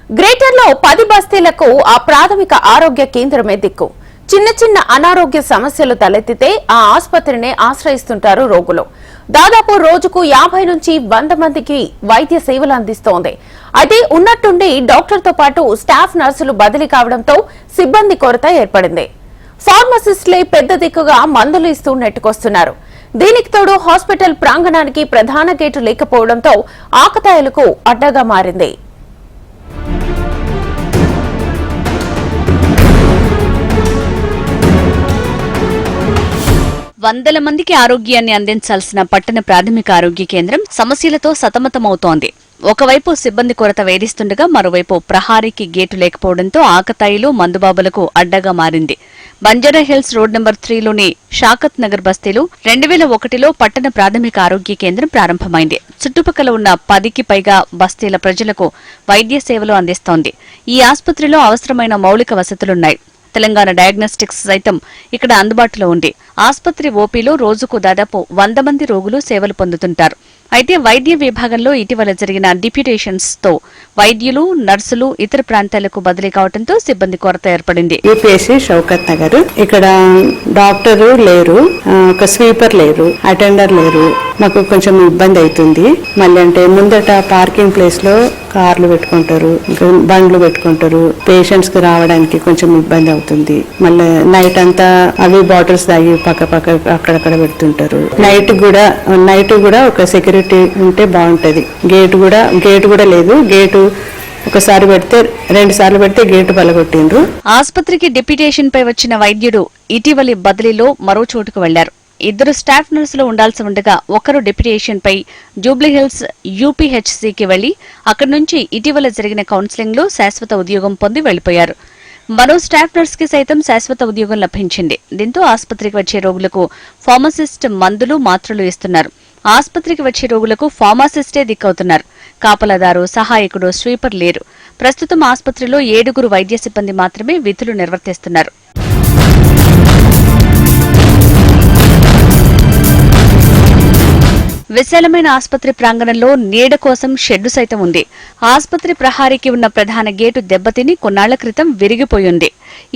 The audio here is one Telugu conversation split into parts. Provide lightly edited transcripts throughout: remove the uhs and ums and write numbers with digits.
గ్రేటర్ లో 10 బస్తీలకు ఆ ప్రాథమిక ఆరోగ్య కేంద్రమే దిక్కు. చిన్న చిన్న అనారోగ్య సమస్యలు తలెత్తితే ఆ ఆసుపత్రినే ఆశ్రయిస్తుంటారు రోగులు. దాదాపు రోజుకు 50 నుంచి 100 మందికి వైద్య సేవలు అందిస్తోంది. అయితే ఉన్నట్టుండి డాక్టర్తో పాటు స్టాఫ్ నర్సులు బదిలీ కావడంతో సిబ్బంది కొరత ఏర్పడింది. ఫార్మసిస్టులే పెద్ద దిక్కుగా మందులు ఇస్తూ నెట్టుకొస్తున్నారు. దీనికి తోడు హాస్పిటల్ ప్రాంగణానికి ప్రధాన గేటు లేకపోవడంతో ఆకతాయిలకు అడ్డగా మారింది. వందల మందికి ఆరోగ్యాన్ని అందించాల్సిన పట్టణ ప్రాథమిక ఆరోగ్య కేంద్రం సమస్యలతో సతమతమవుతోంది. ఒకవైపు సిబ్బంది కొరత వేధిస్తుండగా మరోవైపు ప్రహారీకి గేటు లేకపోవడంతో ఆకతాయిలు మందుబాబులకు అడ్డగా మారింది. బంజారాహిల్స్ రోడ్ నెంబర్ 3లోని షాకత్ నగర్ బస్తీలో 2001లో పట్టణ ప్రాథమిక ఆరోగ్య కేంద్రం ప్రారంభమైంది. చుట్టుపక్కల ఉన్న 10కి పైగా బస్తీల ప్రజలకు వైద్య సేవలు అందిస్తోంది. ఈ ఆసుపత్రిలో అవసరమైన మౌలిక వసతులున్నాయి. తెలంగాణ డయాగ్నోస్టిక్స్ సైతం ఇక్కడ అందుబాటులో ఉంది. ఆసుపత్రి ఓపీలో రోజుకు దాదాపు 100 మంది రోగులు సేవలు పొందుతుంటారు. అయితే వైద్య విభాగంలో ఇటీవల జరిగిన డిప్యూటేషన్స్ తో వైద్యులు, నర్సులు ఇతర ప్రాంతాలకు బదిలీ కావడంతో సిబ్బంది కొరత ఏర్పడింది. యూపీఎస్సీ షౌకత్ నగర్ ఇక్కడ డాక్టరు లేరు, ఒక స్వీపర్ లేరు, అటెండర్ లేరు. మాకు కొంచెం ఇబ్బంది అవుతుంది. మళ్ళీ అంటే ముందట పార్కింగ్ ప్లేస్ లో కార్లు పెట్టుకుంటారు, బండ్లు పెట్టుకుంటారు. పేషెంట్స్ కి రావడానికి కొంచెం ఇబ్బంది అవుతుంది. మళ్ళీ నైట్ అంతా అవి బాటిల్స్ తాగి పక్క అక్కడక్కడ పెడుతుంటారు. నైట్ కూడా ఒక సెక్యూరిటీ ఉంటే బాగుంటది. గేటు కూడా లేదు. గేటు ఒకసారి పెడితే 2 సార్లు పెడితే గేటు పలగొట్టిండ్రు. ఆసుపత్రికి డిప్యూటేషన్ పై వచ్చిన వైద్యుడు ఇటీవలి బదిలీలో మరో చోటుకు వెళ్లారు. 2 స్టాఫ్ నర్సులు ఉండాల్సి ఉండగా ఒకరు డిప్యూటేషన్ పై జూబ్లీహిల్స్ యూపీహెచ్సీకి వెళ్లి అక్కడి నుంచి ఇటీవల జరిగిన కౌన్సిలింగ్ లో శాశ్వత ఉద్యోగం పొంది వెళ్లిపోయారు. మరో స్టాఫ్ నర్స్ కి సైతం శాశ్వత ఉద్యోగం లభించింది. దీంతో ఆసుపత్రికి వచ్చే రోగులకు ఫార్మసిస్ట్ మందులు, మాత్రలు ఇస్తున్నారు. ఆసుపత్రికి వచ్చే రోగులకు ఫార్మసిస్టే దిక్కవుతున్నారు. కాపలాదారు, సహాయకుడు, స్వీపర్ లేరు. ప్రస్తుతం ఆసుపత్రిలో 7 వైద్య సిబ్బంది మాత్రమే విధులు నిర్వర్తిస్తున్నారు. విశాలమైన ఆసుపత్రి ప్రాంగణంలో నీడ కోసం షెడ్డు సైతం ఉంది. ఆసుపత్రి ప్రహారీకి ఉన్న ప్రధాన గేటు దెబ్బతిని కొన్నాళ్ల క్రితం విరిగిపోయింది.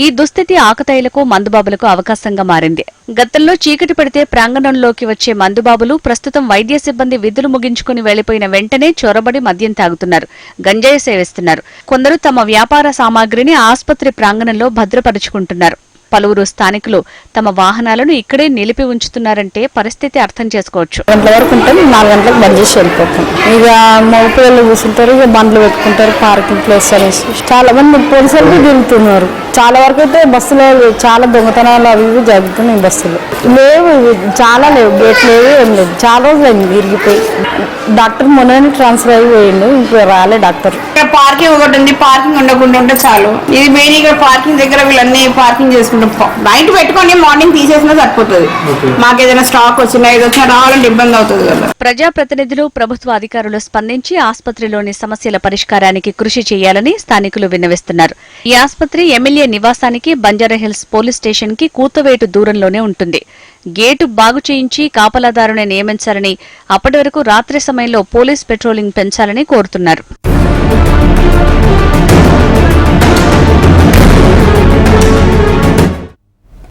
ఈ దుస్థితి ఆకతాయిలకు, మందుబాబులకు అవకాశంగా మారింది. గతంలో చీకటి పడితే ప్రాంగణంలోకి వచ్చే మందుబాబులు ప్రస్తుతం వైద్య సిబ్బంది విధులు ముగించుకుని వెళ్లిపోయిన వెంటనే చొరబడి మద్యం తాగుతున్నారు, గంజాయి సేవిస్తున్నారు. కొందరు తమ వ్యాపార సామాగ్రిని ఆసుపత్రి ప్రాంగణంలో భద్రపరుచుకుంటున్నారు. పలువురు స్థానికులు తమ వాహనాలను ఇక్కడే నిలిపి ఉంచుతున్నారంటే పరిస్థితి అర్థం చేసుకోవచ్చు. 2 గంటల వరకు ఉంటాం, 4 గంటలకు బంద్ చేసి వెళ్ళిపోతాం. ఇక మగ పిల్లలు కూర్చుంటారు, ఇక బండ్లు పెట్టుకుంటారు, పార్కింగ్ ప్లేస్ అనేసి. చాలా మంది పోలీసులు తిరుగుతున్నారు. చాలా వరకు అయితే బస్సులో చాలా దొంగతనాలు అవి ఇవి జరుగుతున్నాయి. బస్సులు లేవు, చాలా లేవు, గేట్ లేవు, ఏం లేదు. చాలా రోజులు అయింది విరిగిపోయి. డాక్టర్ మొన్న ట్రాన్స్ఫర్ అయిపోయిండు, ఇంకా రాలే డాక్టర్. పార్కింగ్ ఒకటి ఉంది, పార్కింగ్ ఉండకుండా ఉంటే చాలు. ఇది మెయిన్ ఇక్కడ పార్కింగ్ దగ్గర వీళ్ళన్నీ పార్కింగ్ చేసుకుంటాం. నైట్ పెట్టుకొని మార్నింగ్ తీసేసినా సరిపోతుంది. మాకు ఏదైనా స్టాక్ వచ్చినా ఏదొచ్చినా రావాలంటే ఇబ్బంది అవుతుంది కదా. ప్రజాప్రతినిధులు, ప్రభుత్వ అధికారులు స్పందించి ఆసుపత్రిలోని సమస్యల పరిష్కారానికి కృషి చేయాలని స్థానికులు విన్నవిస్తున్నారు. ఈ ఆసుపత్రి ఎమ్మెల్యే నివాసానికి, బంజారాహిల్స్ పోలీస్ స్టేషన్ కి కూతవేటు దూరంలోనే ఉంటుంది. గేటు బాగు చేయించి కాపలాదారుని నియమించాలని, అప్పటి వరకు రాత్రి సమయంలో పోలీస్ పెట్రోలింగ్ పెంచాలని కోరుతున్నారు.